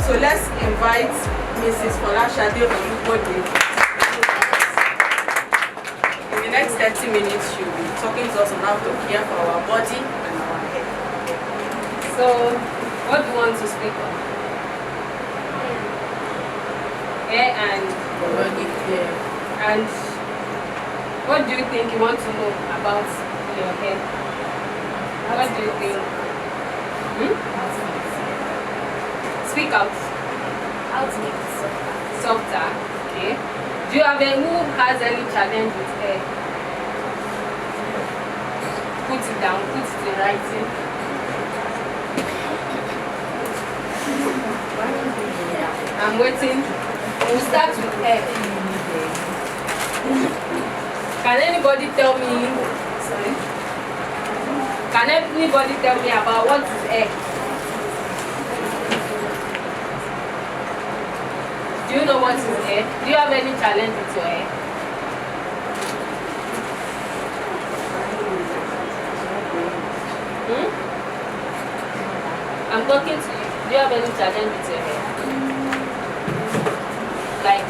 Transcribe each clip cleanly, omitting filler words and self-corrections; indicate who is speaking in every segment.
Speaker 1: So let's invite Mrs. Folashade Olubode. In the next 30 minutes, she'll be talking to us on how to care for our body and our hair.
Speaker 2: So, what do you want to speak on? Hair and
Speaker 1: Body care.
Speaker 2: And what do you think you want to know about your hair? What do you think? Speak out.
Speaker 3: How to make it softer.
Speaker 2: Softer. Okay. Do you have who has any challenge with hair? Put it down. Put it in writing. I'm waiting. We'll start with hair. Can anybody tell me? Sorry. Can anybody tell me about what is hair? Do you know what is hair? Do you have any challenge with your hair? I'm talking to you. Do you have any challenge with your hair? Like,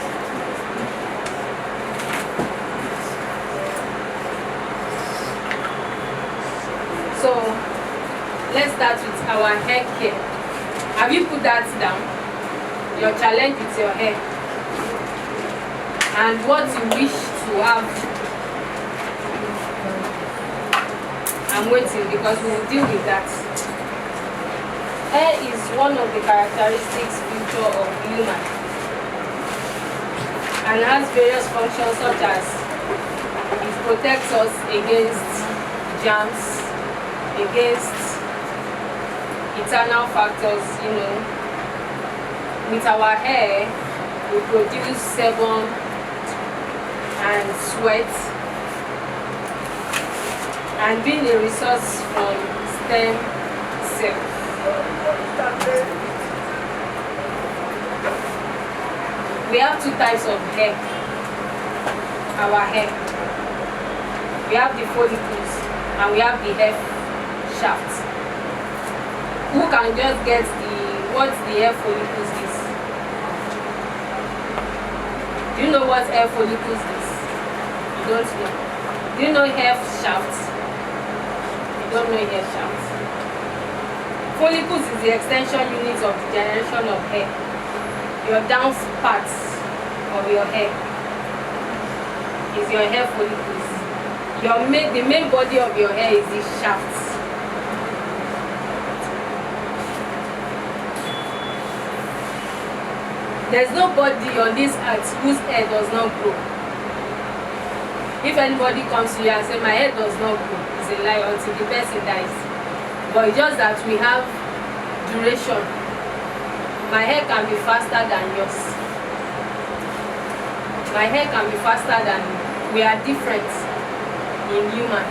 Speaker 2: so let's start with our hair care. Have you put that down? Your challenge with your hair and what you wish to have. I'm waiting because we will deal with that. Hair is one of the characteristics feature of human and has various functions such as it protects us against germs, against internal factors, you know. With our hair, we produce sebum and sweat, and being a resource from stem cells. We have two types of hair. Our hair. We have the follicles and we have the hair shaft. Who can just get what the hair follicles is? Do you know what hair follicles is? You don't know. Do you know hair shaft? You don't know hair shaft. Follicles is the extension unit of the generation of hair. Your down parts of your hair is your hair follicles. The main body of your hair is the shaft. There's nobody on this earth whose hair does not grow. If anybody comes to you and says, my hair does not grow, it's a lie until the person dies. But it's just that we have duration. My hair can be faster than yours. My hair can be faster than we are different in human.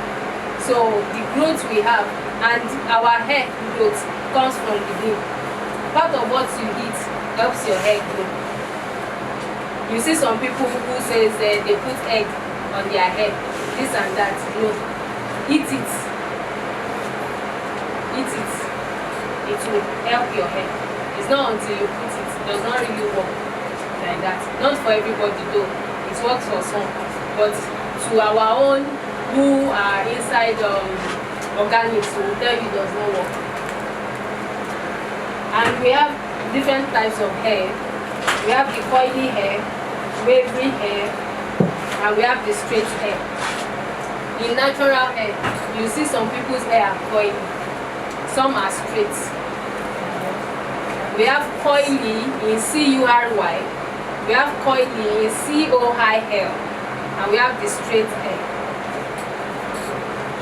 Speaker 2: So the growth we have and our hair growth comes from within. Part of what you eat helps your hair grow. You see some people who says they put egg on their hair, this and that. No, eat it. Eat it. It will help your hair. It's not until you put it. It does not really work like that. Not for everybody though. It works for some, but to our own who are inside organics, we will tell you it does not work. And we have different types of hair. We have the coily hair, wavy hair, and we have the straight hair. In natural hair, you see some people's hair are coily, some are straight. We have coily in C-U-R-Y, we have coily in C-O-I-L, and we have the straight hair.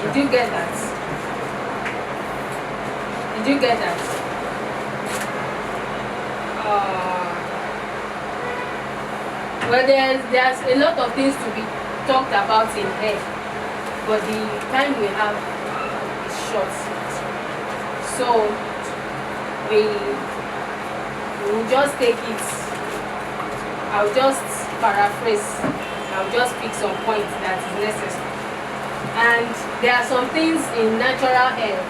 Speaker 2: Did you get that? Did you get that? Well, there's a lot of things to be talked about in hair, but the time we have is short. So we will just take it. I'll just paraphrase. I'll just pick some points that is necessary. And there are some things in natural hair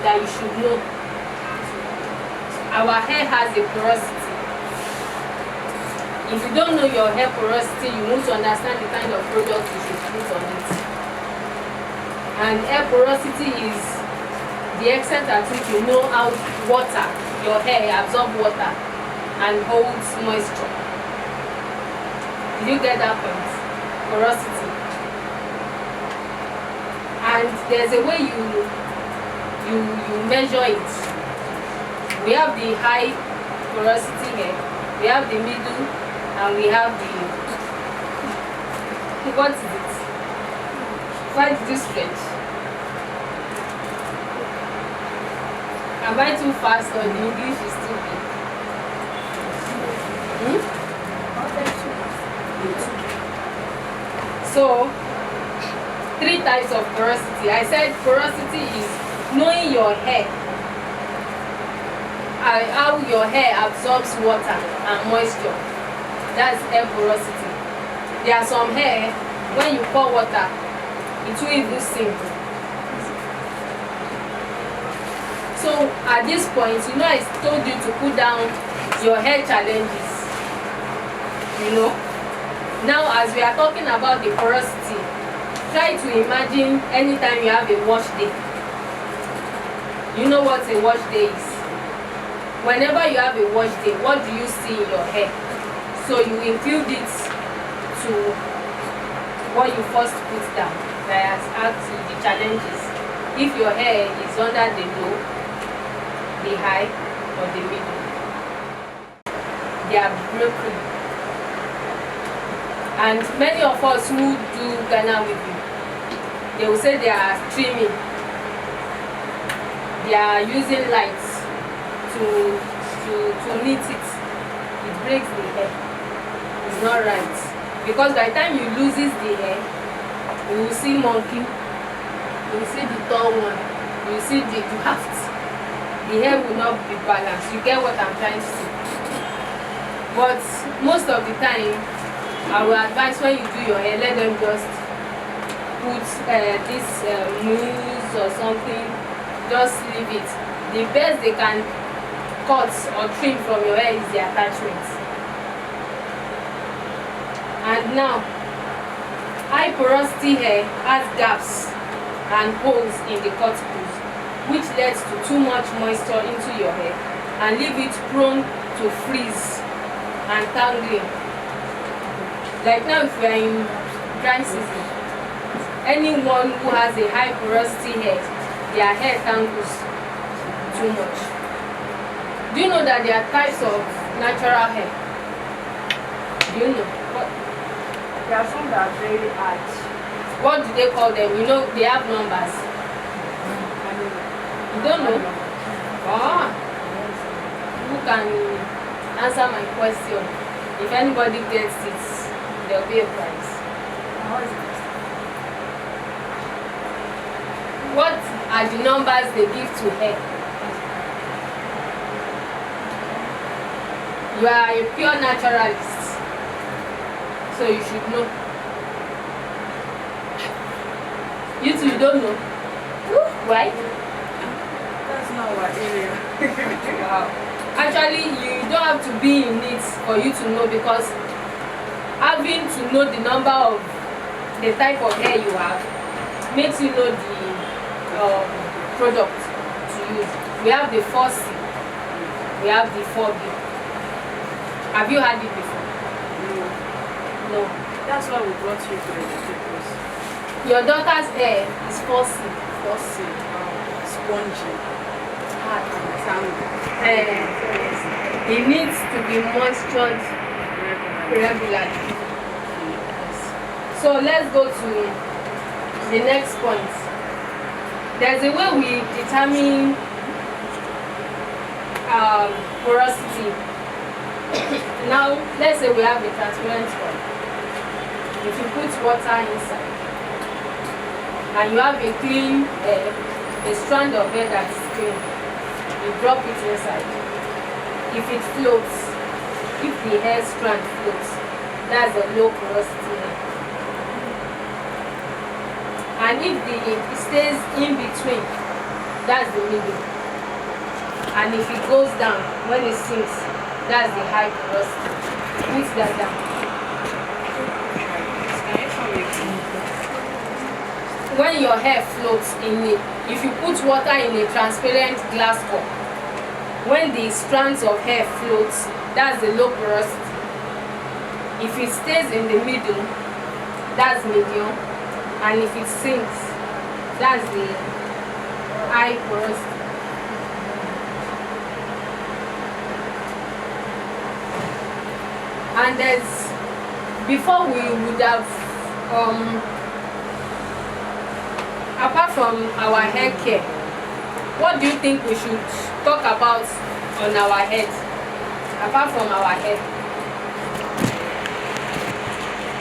Speaker 2: that you should know. Our hair has a porosity. If you don't know your hair porosity, you need to understand the kind of product you should put on it. And hair porosity is the extent at which you know how your hair absorbs water and holds moisture. Did you get that point? Porosity. And there's a way you measure it. We have the high porosity hair, we have the middle, and we have the, what is it? Why did you stretch? Am I too fast or the English is too big? So, 3 types of porosity. I said porosity is knowing your hair, how your hair absorbs water and moisture. That's hair porosity. There are some hair, when you pour water, it will even sink. So at this point, you know, I told you to put down your hair challenges. You know, now as we are talking about the porosity, try to imagine anytime you have a wash day. You know what a wash day is? Whenever you have a wash day, what do you see in your hair? So you include it to what you first put down. That has asked you the challenges. If your hair is under the low, the high, or the middle, they are broken. And many of us who do Ghana weaving, they will say they are trimming. They are using lights to knit it. It breaks the hair. It's not right. Because by the time you loses the hair, you will see monkey, you will see the tall one, you will see the draft. The hair will not be balanced. You get what I'm trying to say? But most of the time, I will advise when you do your hair, let them just put this mousse or something, just leave it. The best they can cut or trim from your hair is the attachment. And now, high porosity hair has gaps and holes in the cuticles, which leads to too much moisture into your hair and leave it prone to freeze and tangling. Like now, if you are in dry season, anyone who has a high porosity hair, their hair tangles too much. Do you know that there are types of natural hair? Do you know?
Speaker 3: There are some that are very hard.
Speaker 2: What do they call them? You know, they have numbers. You don't know? Ah, who can answer my question? If anybody gets it, there will be a prize. What are the numbers they give to hair? You are a pure naturalist, so you should know. You two, you don't know? Why?
Speaker 1: That's not our area.
Speaker 2: Wow. Actually, you don't have to be in it for you to know, because having to know the number of the type of hair you have makes you know the product to use. We have the 4C, we have the 4B. Have you had it before? No.
Speaker 1: That's why we brought you to educate us.
Speaker 2: Your daughter's hair is 4C.
Speaker 1: Fussy, spongy,
Speaker 2: Hard.
Speaker 1: tangled.
Speaker 2: It needs to be moistured regularly. So let's go to the next point. There's a way we determine porosity. Now, let's say we have a transparent one. If you put water inside and you have a clean a strand of hair that is clean, you drop it inside. If it floats, if the hair strand floats, that's a low porosity hair. And if it stays in between, that's the middle. And if it goes down, when it sinks, that's the high porosity. Put that down. When your hair floats in it, if you put water in a transparent glass cup, when the strands of hair floats, that's the low porosity. If it stays in the middle, that's medium, and if it sinks, that's the high porosity. And before we would have, apart from our hair care, what do you think we should talk about on our head, apart from our head?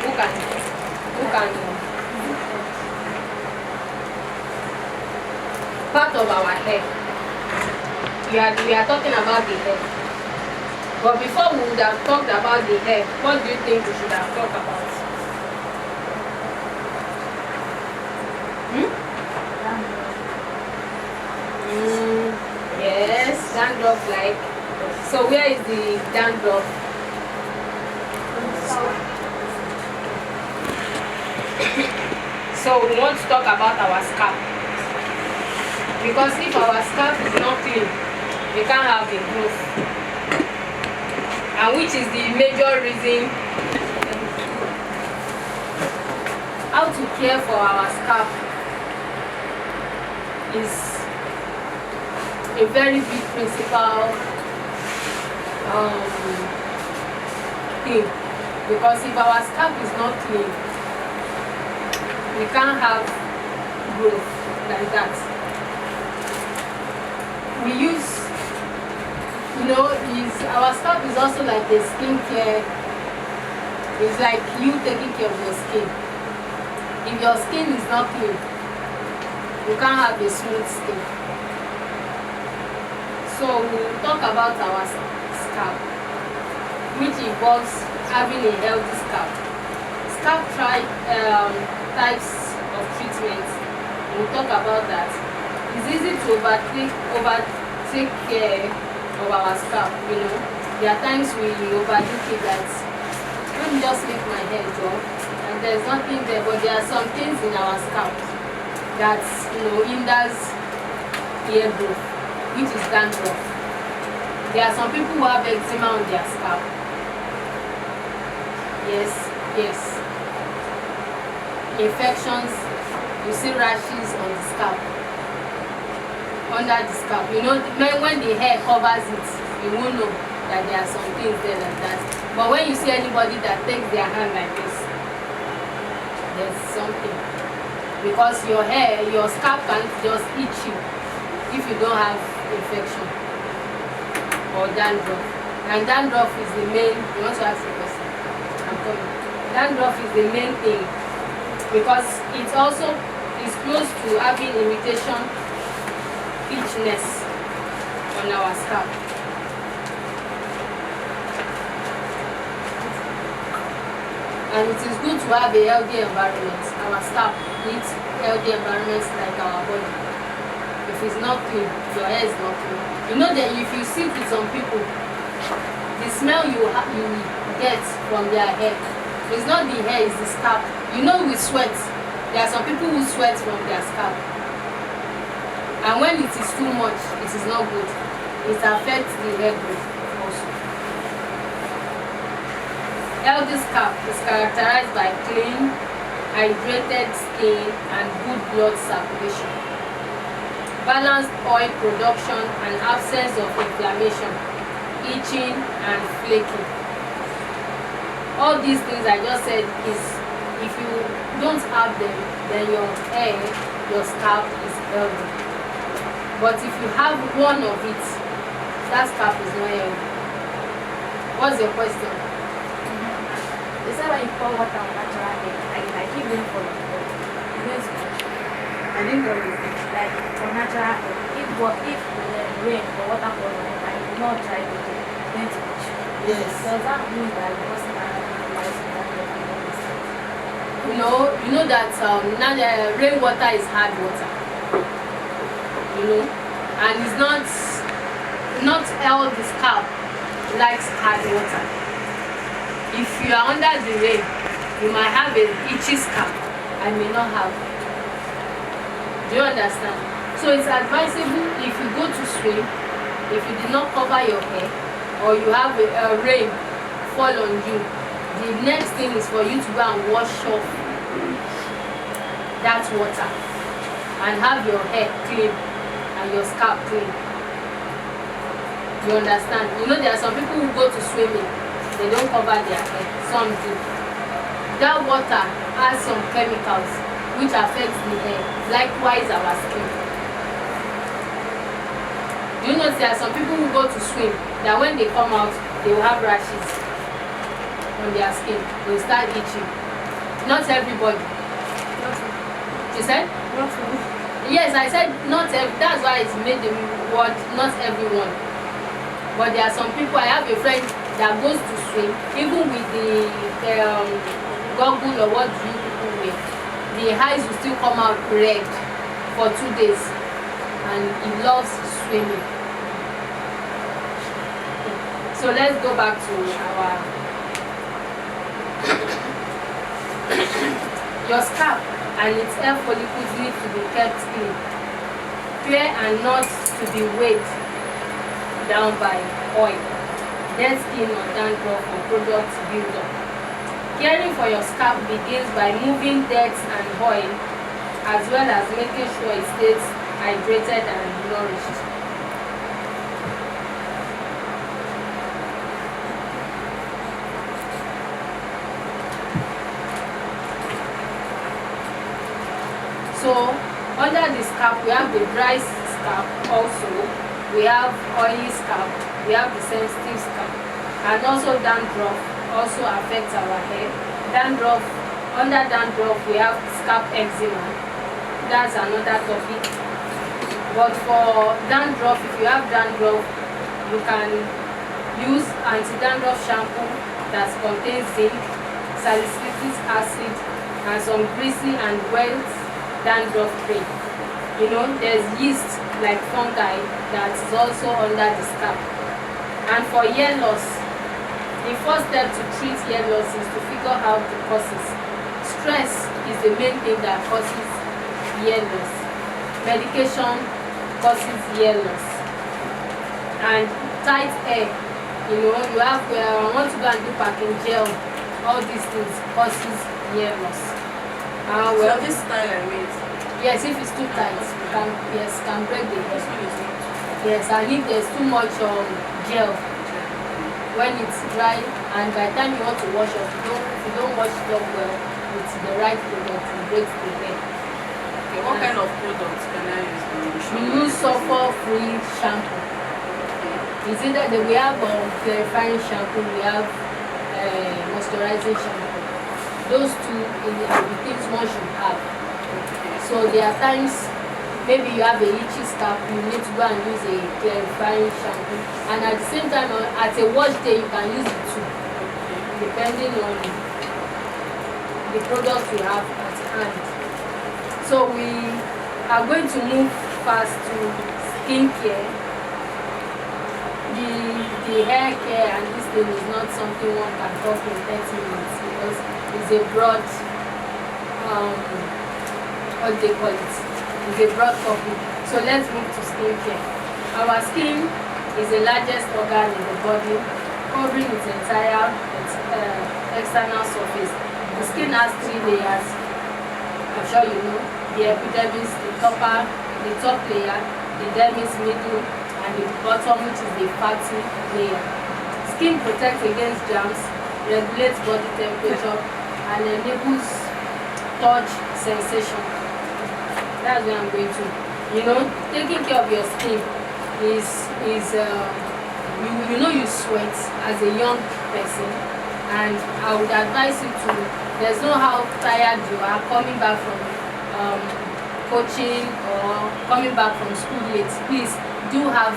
Speaker 2: Who can part of our hair? We are talking about the hair. But before we would have talked about the hair, what do you think we should have talked about? Yes, dandruff like. So where is the dandruff? So we want to talk about our scalp. Because if our scalp is not clean, we can't have the growth. And which is the major reason how to care for our scalp is a very big principal thing. Because if our scalp is not clean, we can't have growth like that. We use, our scalp is also like a skincare. It's like you taking care of your skin. If your skin is not clean, you can't have a smooth skin. So we'll talk about our scalp, which involves having a healthy scalp. Scalp types of treatments. We'll talk about that. It's easy to overtake care of our scalp. There are times we overlook it, that let me just make my hair drop, and there's nothing there, but there are some things in our scalp that hinders hair growth, which is dandruff. There are some people who have eczema on their scalp. Yes. Infections, you see rashes on the scalp, under the scalp. When the hair covers it, you won't know that there are some things there like that. But when you see anybody that takes their hand like this, there's something. Because your scalp can just itch you if you don't have infection or dandruff. And dandruff is the main, you want to ask a question? I'm coming. Dandruff is the main thing, because it also is close to having irritation, itchiness on our scalp. And it is good to have a healthy environment. Our scalp needs healthy environments like our body. If it's not clean, your hair is not clean. That if you sit with some people, the smell you get from their hair, it's not the hair, it's the scalp. We sweat. There are some people who sweat from their scalp. And when it is too much, it is not good. It affects the hair growth also. Healthy scalp is characterized by clean, hydrated skin and good blood circulation, balanced oil production and absence of inflammation, itching and flaking. All these things I just said is, if you don't have them, then your hair, your scalp is healthy. But if you have one of it, that scalp is not healthy. What's your question?
Speaker 3: They say when you pour water on natural hair, I keep them for the
Speaker 1: I didn't know this.
Speaker 3: like for natural hair. If rain or water falls on it, and it will not dry the hair, then to itch.
Speaker 1: Yes.
Speaker 3: Does that mean that the person has
Speaker 2: You know that now the rainwater is hard water. And it's not all the scalp likes hard water. If you are under the rain, you might have a itchy scalp and may not have. Do you understand? So it's advisable if you go to swim, if you did not cover your hair or you have a rain fall on you, the next thing is for you to go and wash off that water and have your hair clean and your scalp clean. You understand? You know there are some people who go to swimming, they don't cover their hair, some do. That water has some chemicals which affects the hair, likewise our skin. Do you know there are some people who go to swim that when they come out, they will have rashes on their skin, they will start itching. Not everybody. You said?
Speaker 3: Not me.
Speaker 2: Yes, I said not that's why it's made the word not everyone. But there are some people, I have a friend that goes to swim, even with the goggle or what do you people wear, the eyes will still come out red for 2 days, and he loves swimming. So let's go back to our your scalp and its hair follicles need to be kept clear and not to be weighed down by oil, dead skin or dandruff or product buildup. Caring for your scalp begins by moving dirt and oil, as well as making sure it stays hydrated and nourished. So under the scalp we have the dry scalp also, we have oily scalp, we have the sensitive scalp, and also dandruff also affects our hair. Dandruff, under dandruff we have scalp eczema, that's another topic. But for dandruff, if you have dandruff, you can use anti-dandruff shampoo that contains zinc, salicylic acid, and some greasy and wet dandruff cream. You know, there's yeast like fungi that is also under the scalp. And for hair loss, the first step to treat hair loss is to figure out the causes. Stress is the main thing that causes hair loss. Medication causes hair loss. And tight hair, you know, you have want to go and do packing gel, all these things causes hair loss.
Speaker 1: So this style I made.
Speaker 2: Yes, if it's too tight, can break the hair.
Speaker 1: This one is not.
Speaker 2: Yes, and if there's too much gel, when it's dry, and by the time you want to wash off, if you don't wash it up well with the right product, it breaks the hair.
Speaker 1: Okay, what kind of products can I use?
Speaker 2: We use sulfur-free shampoo. It's either we have clarifying shampoo, we have moisturizing shampoo. Those two are the things one should have. So there are times maybe you have a itchy scalp, you need to go and use a clarifying shampoo, and at the same time at a wash day you can use it too, depending on the product you have at hand. So we are going to move fast to skincare. The hair care and this thing is not something one can talk in 30 minutes because it's a broad what they call it. It's a broad topic. So let's move to skincare. Our skin is the largest organ in the body, covering its entire external surface. The skin has 3 layers. I'm sure you know. The epidermis, the top layer, the dermis middle, and the bottom, which is the fatty layer. Skin protects against germs, regulates body temperature, and enables touch sensation. That's where I'm going to. You know, taking care of your skin is you know you sweat as a young person, and I would advise you to. There's no how tired you are coming back from coaching or coming back from school late. Please do have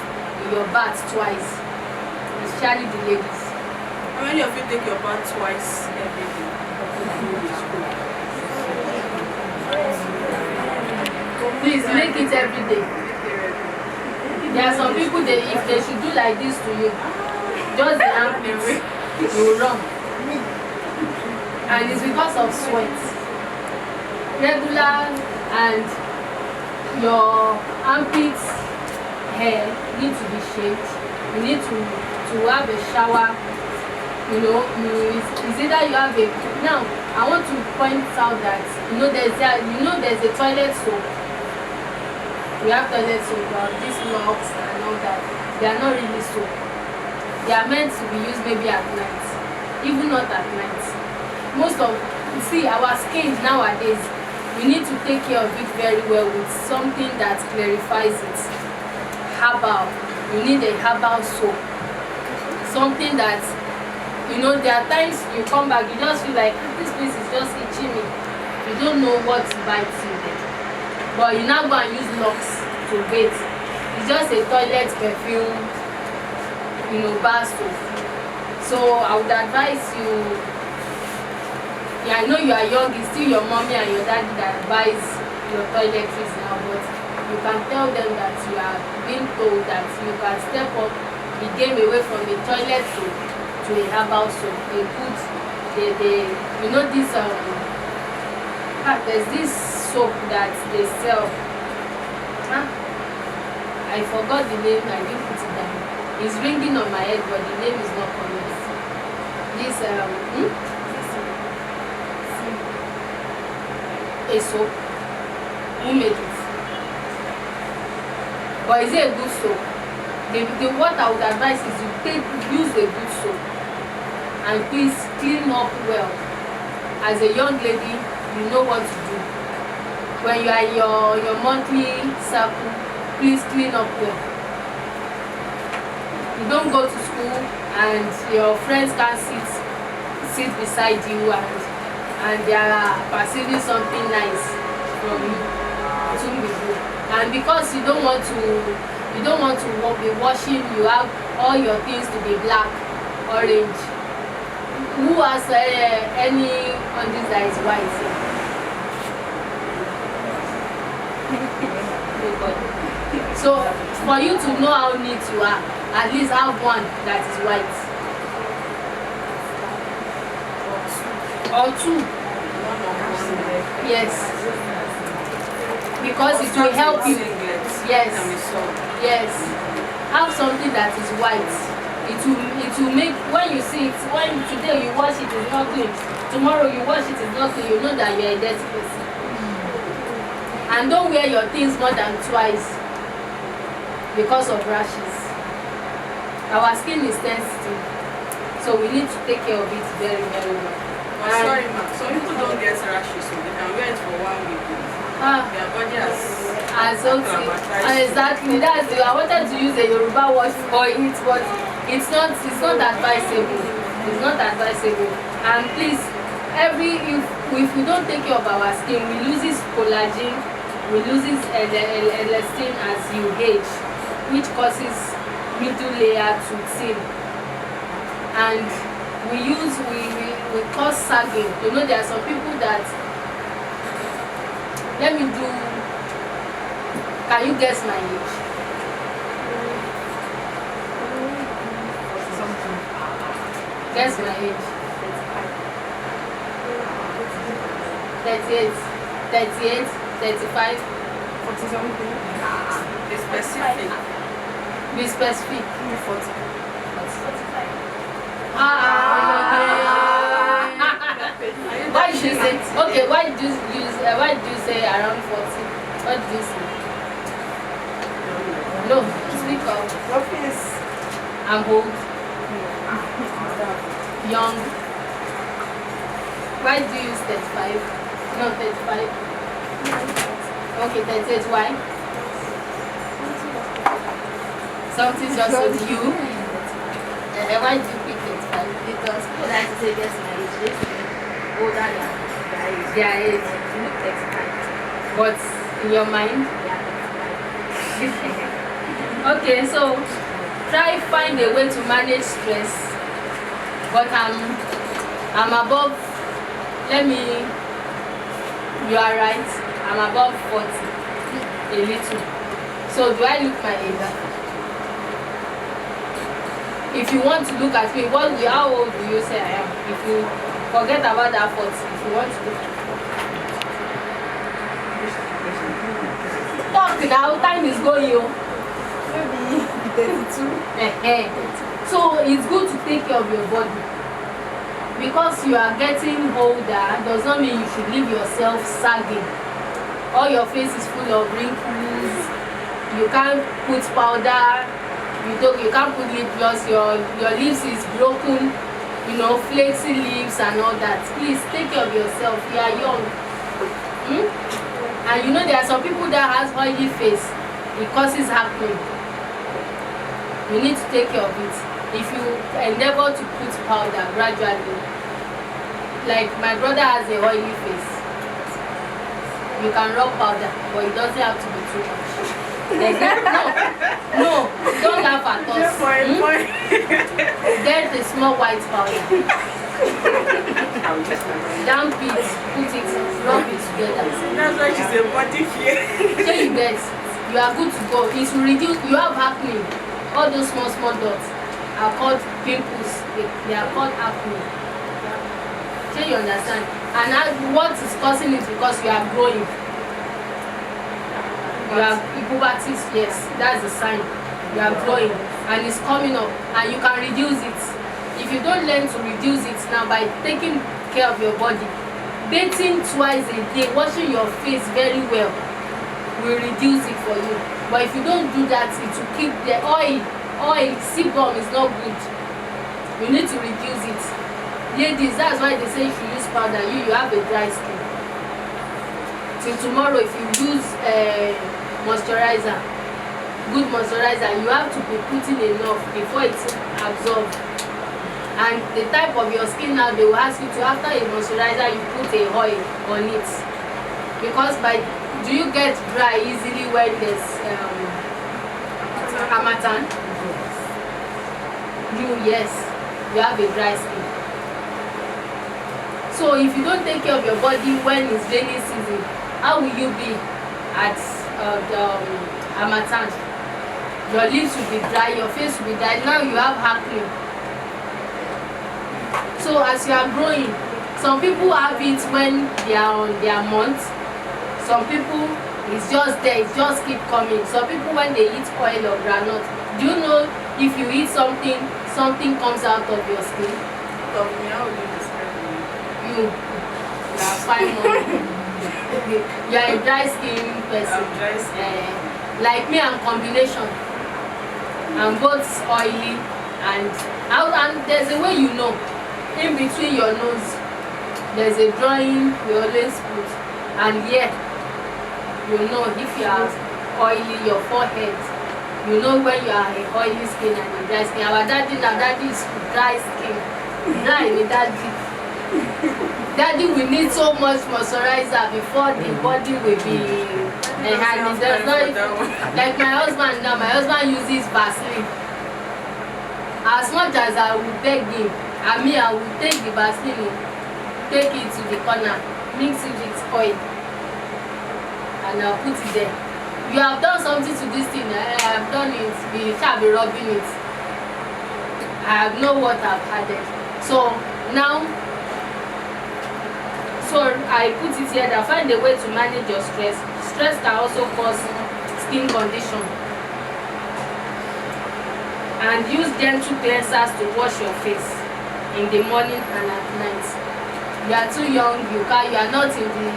Speaker 2: your bath twice, especially the ladies.
Speaker 1: How many of you take your bath twice every day?
Speaker 2: Please make it every day. There are some people if they should do like this to you, just the armpits, you will run. And it's because of sweat. Regular and your armpits hair need to be shaved. You need to have a shower. It's either you have a now. I want to point out that there's a toilet soap. We have toilet soap, but these locks and all that, they are not really soap. They are meant to be used maybe at night, even not at night. Our skin nowadays, we need to take care of it very well with something that clarifies it. Herbal. You need a herbal soap. Something that, there are times you come back, you just feel like this place is just itching me. You don't know what bites you there. But you now go and use Lux to bathe. It's just a toilet perfume, bar soap. So I would advise you, I know you are young, it's still your mommy and your daddy that buys your toiletries now, but you can tell them that you are being told that you can step up the game away from the toilet soap to a herbal soap. There's this soap that they sell. I forgot the name, I didn't put it down. It's ringing on my head, but the name is not coming. A soap. Who made it? But is it a good soap? What I would advise is use a good soap and please clean up well. As a young lady, you know what to do. When you are in your monthly circle, please clean up well. You don't go to school and your friends can sit beside you and they are perceiving something nice from you. It won't be good. And because you don't want to be washing, you have all your things to be black, orange. Who has any on this that is white? So for you to know how neat you are, at least have one that is white. Or two. Yes. Because it will help you. Yes. Yes. Have something that is white. It will make, when you see it, when today you wash it, it's not clean. Tomorrow you wash it, it's not clean. You know that you're a dirty person. And don't wear your things more than twice because of rashes. Our skin is sensitive, so we need to take care of it very, very well.
Speaker 1: Oh, sorry, ma. Some people don't get rashes, so they can wear it for 1 week. Their body has
Speaker 2: exactly. I wanted to use a Yoruba word for it, but it's not advisable. It's not advisable. And please, if we don't take care of our skin, we lose collagen, we lose elastin as you age, which causes middle layer to thin, and we cause sagging. There are some people that, can you guess my age? Guess my age. 38, 38, 35,
Speaker 1: 47. Be specific.
Speaker 2: Be specific.
Speaker 1: 40.
Speaker 3: 45.
Speaker 2: Why did you say? Okay, why did you say around 40? What did you say? No, speak up.
Speaker 1: What is?
Speaker 2: I'm old. Young. Why do you use 35? No, 35. Okay, 38. Why? Something's just with you. Why do you pick 35?
Speaker 3: Because people like to say guess my age. They say older than
Speaker 2: Their age.
Speaker 3: you look 35.
Speaker 2: But in your mind?
Speaker 3: Yeah,
Speaker 2: Okay, so find a way to manage stress. But I'm above, you are right, I'm above 40, a little. So do I look my age? if you want to look at me, how old do you say I am? If you forget about that 40, if you want to look at me. Talk now, time is going.
Speaker 1: Maybe 32.
Speaker 2: So it's good to take care of your body. Because you are getting older does not mean you should leave yourself sagging. All your face is full of wrinkles. You can't put powder. You can't put lip gloss. Your lips is broken. You know, flaky lips and all that. Please take care of yourself. You are young. And you know there are some people that has oily face. It causes acne. You need to take care of it. If you endeavor to put powder gradually, like my brother has a oily face, you can rub powder, but it doesn't have to be too much. No, don't laugh at us. Get a small white powder. Damp it, put it, rub it together.
Speaker 1: That's why she's a body here.
Speaker 2: So you get, you are good to go. It will reduce, you have acne. All those small dots are called pimples. They are called acne. So you understand? And what is causing it? Because you are growing. You are puberty, yes, that's the sign. You are growing and it's coming up, and you can reduce it. If you don't learn to reduce it now by taking care of your body, bathing twice a day, washing your face very well will reduce it for you. But if you don't do that, it will keep the oil, sebum is not good. You need to reduce it. Ladies, that's why they say if you use powder, you have a dry skin. Till tomorrow, if you use moisturizer, good moisturizer, you have to be putting enough before it's absorbed. And the type of your skin now, they will ask you to, after a moisturizer, you put a oil on it. Because do you get dry easily when there's harmattan? Yes, you have a dry skin. So if you don't take care of your body when it's rainy season, how will you be at the harmattan? Your lips will be dry, your face will be dry. Now you have acne. So as you are growing, some people have it when they are on their month. Some people, it's just there, it just keep coming. Some people, when they eat oil or groundnut, do you know if you eat something comes out of your skin?
Speaker 1: How would you describe me?
Speaker 2: You are fine. You are a dry skin person.
Speaker 1: I'm dry skin.
Speaker 2: Like me, I'm combination. I'm both oily and there's a way you know. In between your nose, there's a drawing we always put, and here you know if you are oily, your forehead, you know when you are a oily skin and a dry skin. Our daddy is dry skin. Dry with daddy. Daddy will need so much moisturizer before the body will be enhanced. Like my husband now, my husband uses Vaseline. As much as I will beg him, I will take the Vaseline, take it to the corner, mix it with oil, and I'll put it there. You have done something to this thing, I have done it, we shall be rubbing it. I have know what I've added. So now, I put it here that find a way to manage your stress. Stress can also cause skin condition. And use gentle cleansers to wash your face in the morning and at night. You are too young, you are not in the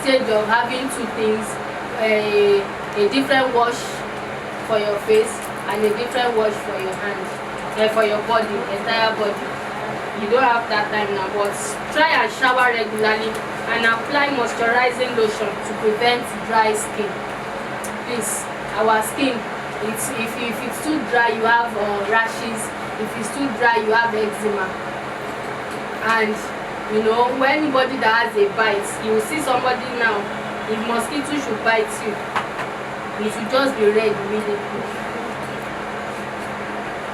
Speaker 2: stage of having two things, a different wash for your face and a different wash for your hand, for your body, entire body. You don't have that time now, but try and shower regularly and apply moisturizing lotion to prevent dry skin. Please, our skin, if it's too dry, you have rashes. If it's too dry, you have eczema. And you know, when anybody that has a bite, you will see somebody now, if mosquito should bite you, it will just be red immediately.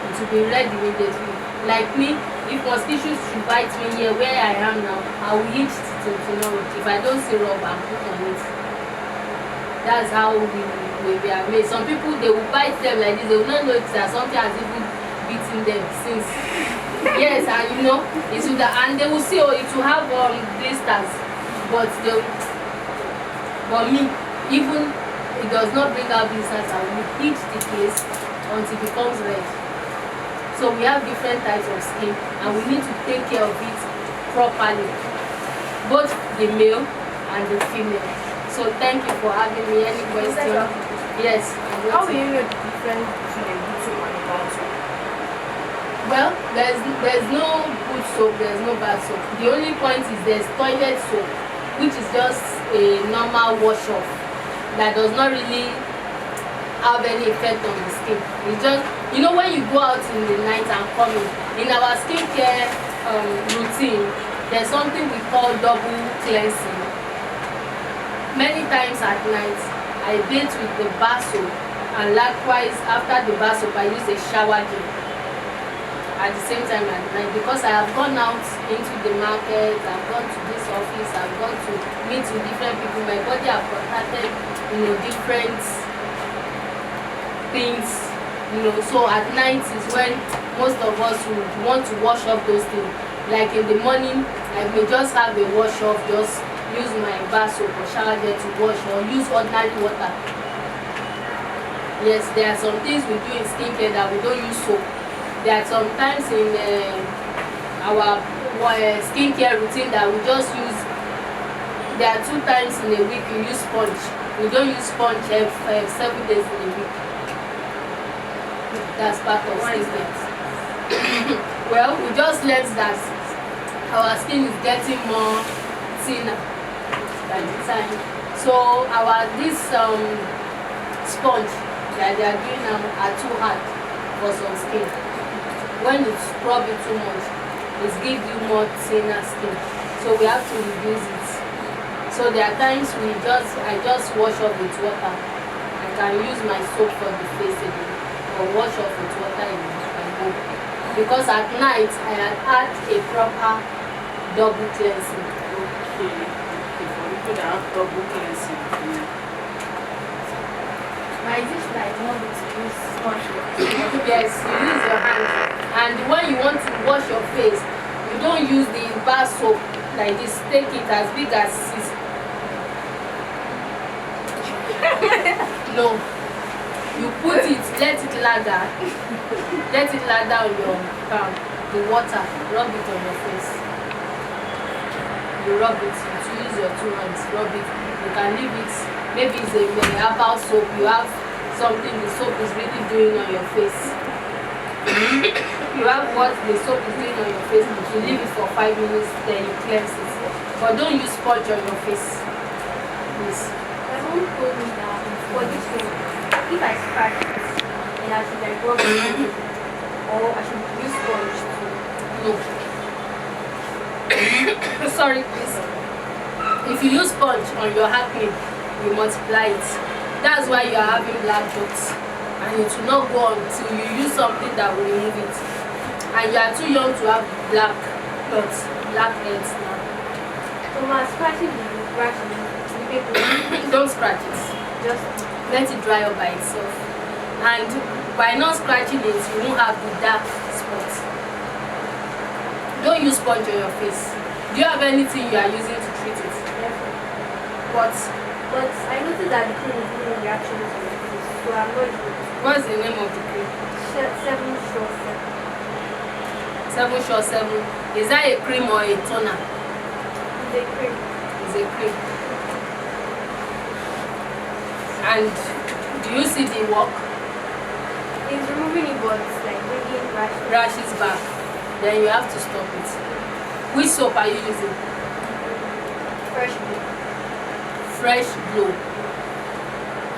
Speaker 2: It will be red immediately. Like me, if mosquitoes should bite me here where I am now, I will itch till tomorrow. If I don't see rub and put on it. That's how we are made. Some people, they will bite them like this, they will not know that something has even beaten using them since. Yes, and you know, it will, and they will see, oh, it will have blisters, but me, even it does not bring out blisters, and we heat the place until it becomes red. So we have different types of skin, and we need to take care of it properly, both the male and the female. So thank you for having me. Any question? Yes.
Speaker 3: How will you know the difference between a good soap and a bad soap?
Speaker 2: Well, there's no good soap, there's no bad soap. The only point is there's toilet soap, which is just a normal wash off that does not really have any effect on the skin. It's just, you know, when you go out in the night and come in our skincare routine, there's something we call double cleansing. Many times at night, I bathe with the bar soap, and likewise after the bar soap, I use a shower gel at the same time at night, because I have gone out into the market, I've gone to this office, I've gone to meet with different people. My body have contacted, you know, different things, you know. So at night is when most of us would want to wash off those things. Like in the morning, I may just have a wash off, just use my bar soap or shower gel to wash, or use ordinary water. Yes, there are some things we do in skincare that we don't use soap. There are sometimes in our skincare routine that we just use. There are 2 times in a week we use sponge. We don't use sponge 7 days in a week. That's part of skincare. Well, we just learned that our skin is getting more thinner by the time. So this sponge that they are doing now are too hard for some skin. When it's probably too much, it gives you more thinner skin. So we have to reduce it. So there are times I just wash off with water. I can use my soap for the face again, or wash off with water and go. Because at night I had a proper double cleansing.
Speaker 1: Okay. For people that have double cleansing.
Speaker 3: My dish like want to use sponge.
Speaker 2: Yes, you use your hand. And when you want to wash your face, you don't use the bar soap like this. Take it as big as this. No. You put it, let it lather. Let it lather on your palm. The water, rub it on your face. You rub it, you use your 2 hands, rub it. You can leave it. Maybe it's a herbal soap. You have something the soap is really doing on your face. You have what the soap is doing on your face. You leave it for 5 minutes, then you cleanse it. But don't use sponge on your face. Please.
Speaker 3: My mom told me that for this thing, if I scratch it, then I should like rub it, or I should use sponge too.
Speaker 2: No. Sorry, please. If you use sponge on your acne, you multiply it. That's why you are having black dots, and it will not go until you use something that will remove it. And you are too young to have black dots, black heads now.
Speaker 3: So my scratching the brush the paper.
Speaker 2: Don't scratch it.
Speaker 3: Just
Speaker 2: Let it dry up by itself. And by not scratching it, you won't have the dark spots. Don't use sponge on your face. Do you have anything you are using to treat it? What?
Speaker 3: But I noticed that the cream is giving reactions on the face, so I'm not doing it.
Speaker 2: What's the name of the cream?
Speaker 3: 7 short
Speaker 2: 7 Short 7. Is that a cream or a toner?
Speaker 3: It's a cream.
Speaker 2: It's a cream. And do you see the work?
Speaker 3: It's removing it, but it's like bringing rashes.
Speaker 2: Rashes back. Then you have to stop it. Which soap are you using?
Speaker 3: Fresh blue.
Speaker 2: Fresh Glow.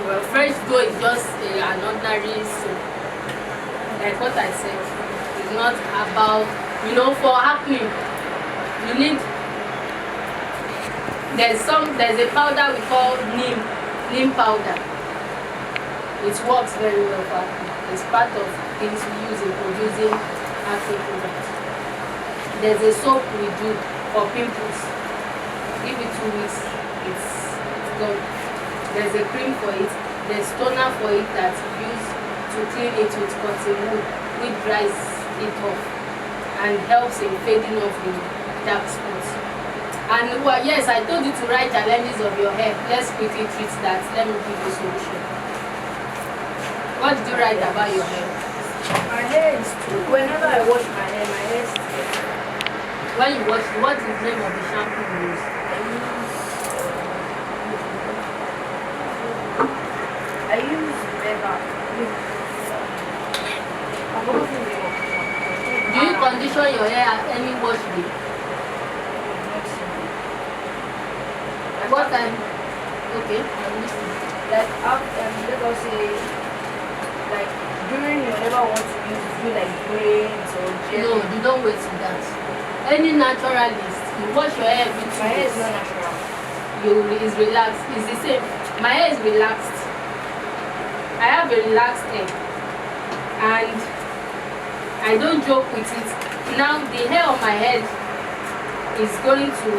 Speaker 2: Well, Fresh Glow is just an ordinary soap. Like what I said, it's not about, you know, for acne, you need, there's a powder we call neem powder. It works very well for acne. It's part of things we use in producing acne products. There's a soap we do for pimples. Give it 2 weeks, it's gone. There's a cream for it. There's toner for it that you use to clean it with cotton wool, which dries it off and helps in fading off the dark spots. And well, yes, I told you to write challenges of your hair. Let's quickly treat that. Let me give you a solution. What did you write about your hair?
Speaker 3: My hair is too. Whenever I wash my hair is too.
Speaker 2: When you wash, what is the name of the shampoo you use?
Speaker 3: I use Beba.
Speaker 2: Do you condition your hair at any wash day? What time? Okay, I'm listening.
Speaker 3: Like let us say, like during you never want to do like braids or gel.
Speaker 2: No, you don't wait till that. Any naturalist, you wash your hair every 2
Speaker 3: My hair is
Speaker 2: days.
Speaker 3: not natural.
Speaker 2: Is relaxed. It's the same. My hair is relaxed. I have a relaxed hair, and I don't joke with it. Now the hair on my head is going to,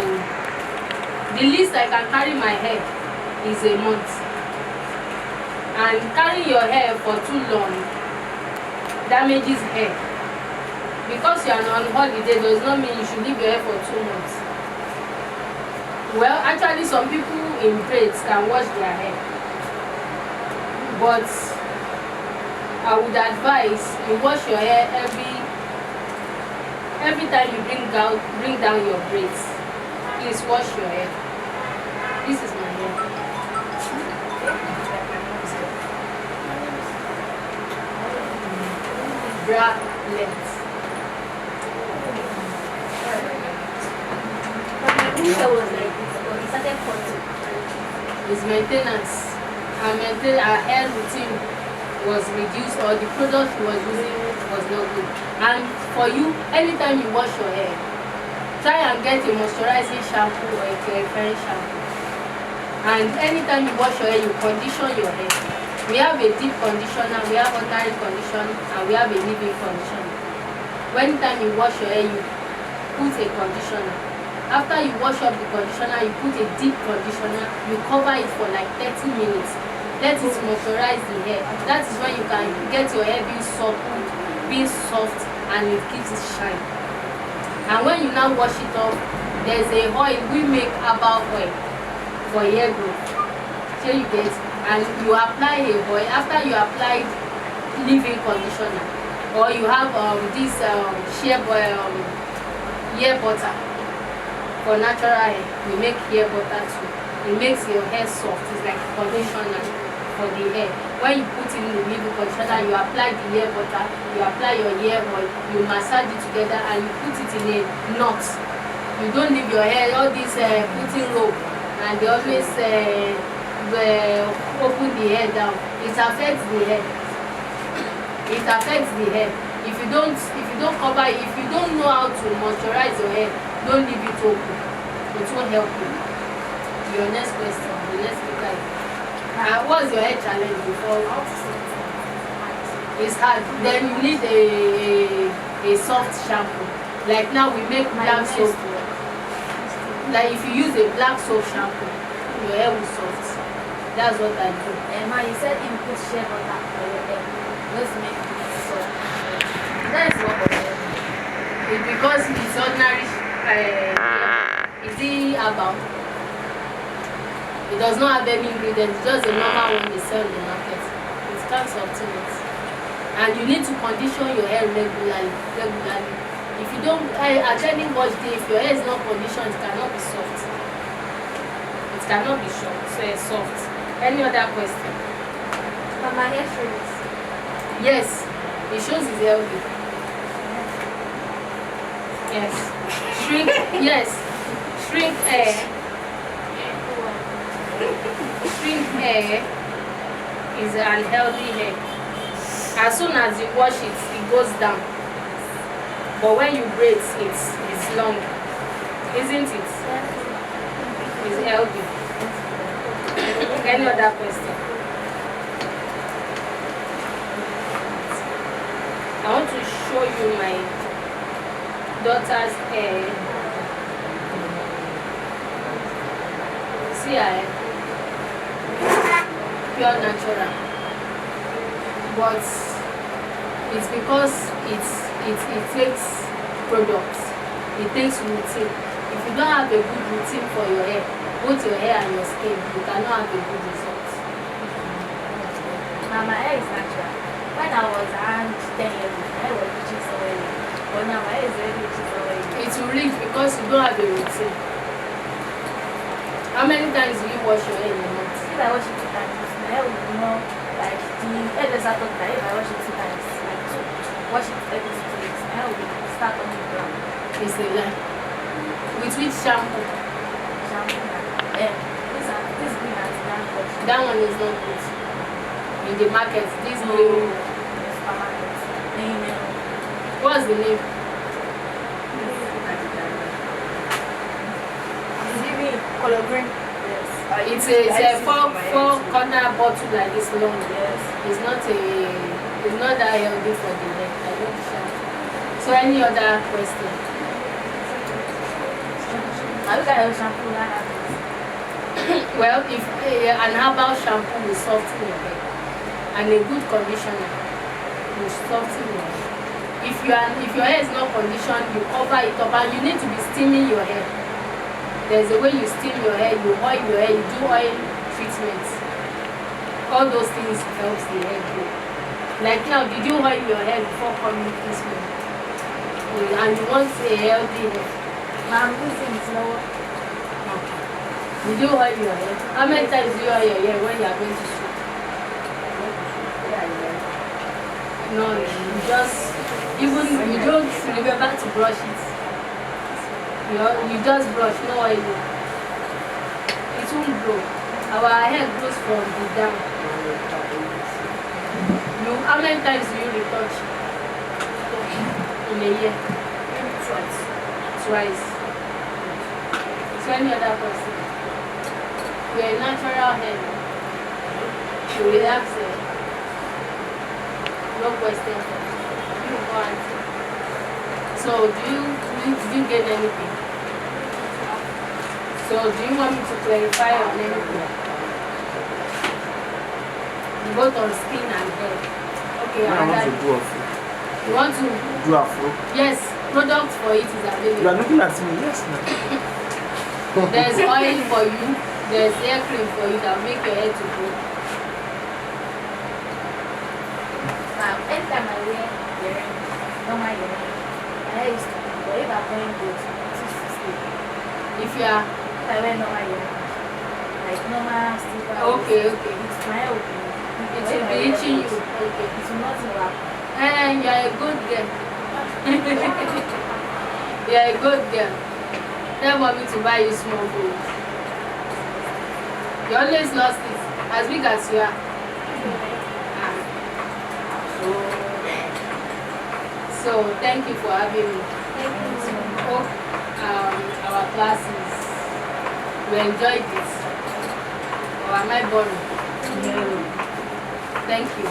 Speaker 2: the least I can carry my hair is a month. And carrying your hair for too long damages hair. Because you are on holiday does not mean you should leave your hair for 2 months. Well, actually some people in braids can wash their hair, but I would advise you wash your hair every time you bring down your braids. Please wash your hair. This is my hair. Bra length.
Speaker 3: My hair was like this, but it started cutting.
Speaker 2: Is maintenance. Our hair routine was reduced, or the product she was using was not good. And for you, anytime you wash your hair, try and get a moisturizing shampoo or a clarifying shampoo. And anytime you wash your hair, you condition your hair. We have a deep conditioner, we have ordinary conditioner, and we have a leave-in conditioner. When time you wash your hair, you put a conditioner. After you wash up the conditioner, you put a deep conditioner, you cover it for like 30 minutes. Let it moisturize the hair. That is when you can get your hair being soft, and it gives it shine. And when you now wash it off, there's a oil we make herbal oil for hair growth. So you get, and you apply a oil after you applied leave-in conditioner, or you have this hair butter for natural hair. We make hair butter too. It makes your hair soft. It's like conditioner for the hair. When you put in the leave-in conditioner, you apply the hair butter, you apply your hair oil, you massage it together, and you put it in a knot. You don't leave your hair all this putting rope, and they always open the hair down. It affects the hair. It affects the hair. If you don't cover it, if you don't know how to moisturize your hair, don't leave it open. It won't help you. Your next question, the next speaker. What's your hair challenge before? It's hard. Then you need a soft shampoo. Like now we make black soap. Like if you use a black soap shampoo, your hair will soft. That's what I do.
Speaker 3: Emma, you said you put shea butter for your hair. Let's make it soft. That is what I'm saying.
Speaker 2: It's because it's ordinary. Is it herbal? It does not have any ingredients. It's just a normal one they sell in the market. It can't soften it. And you need to condition your hair regularly. If you don't, at any wash day, if your hair is not conditioned, it cannot be soft. It cannot be soft. Any other question?
Speaker 3: But my hair shrinks.
Speaker 2: Yes, it shows it's healthy. Yes. Shrink hair. Shrink hair is an healthy hair. As soon as you wash it, it goes down. But when you braid it, it's long. Isn't it? It's healthy. Any other question? I want to show you my daughter's hair. See her hair? Pure natural. But it's because it's it takes products, it takes routine. If you don't have a good routine for your hair, both your hair and your skin, you cannot have a good result.
Speaker 3: Now my hair is natural. When I was around 10 years old, my hair was reaching so early. But now my hair is already reaching so early.
Speaker 2: It will reach because you don't have a routine. How many times do you wash your hair in a month?
Speaker 3: If I wash it 2 times, my hair will be more like the hairdresser thought that if I wash it 2 times, like wash it every 2 weeks, my hair will start on the ground.
Speaker 2: It's a lie. With which shampoo?
Speaker 3: Shampoo and this green and black wash.
Speaker 2: That one is not good. In the market, this
Speaker 3: No,
Speaker 2: blue.
Speaker 3: supermarket. Then
Speaker 2: What's the name?
Speaker 3: it's even color green. Yes.
Speaker 2: It's a four corner bottle like this long.
Speaker 3: Yes.
Speaker 2: It's not that healthy for the hair. I don't shampoo. So any other question?
Speaker 3: I look at your shampoo and I have this.
Speaker 2: Well, if an herbal shampoo will soften your hair, and a good conditioner will soften your hair. If your hair is not conditioned, you cover it up, and you need to be steaming your hair. There's a way you steam your hair, you oil your hair, you do oil treatments. All those things helps the hair grow. Like now, did you oil your hair before coming this way? And you want a healthy hair.
Speaker 3: I'm losing it lower.
Speaker 2: Did you oil your hair? How many times do you oil your hair when you are going to shoot? No, you don't remember to brush it. You just brush, no oil. It won't grow. Our hair grows from the down. How many times do you retouch in a year? Twice. So any other person? We are natural hair. You relax it. No question. You go answer. So did you get anything? So do you want me to clarify on anything? Both on skin and hair. Okay,
Speaker 4: I want to
Speaker 2: and
Speaker 4: do afro.
Speaker 2: you want to
Speaker 4: Do afro.
Speaker 2: yes, product for it is
Speaker 4: You are
Speaker 2: available.
Speaker 4: looking at me, yes now.
Speaker 2: There's oil for you, there's hair cream for you that will make your hair to grow.
Speaker 3: Anytime I wear earring, normal earring, my hair is to but if I'm wearing gold, it is to sleep.
Speaker 2: If you are
Speaker 3: If I wear normal earring, like normal silver,
Speaker 2: okay,
Speaker 3: my hair will be
Speaker 2: it will be itching you. Okay.
Speaker 3: It will not wrap.
Speaker 2: And you are a good girl. You are a good girl. Tell mommy to buy you small gold. You always lost it. As big as you are. So thank you for having me.
Speaker 3: Thank you.
Speaker 2: Hope our classes we enjoyed it. Or am I boring? No. Thank you.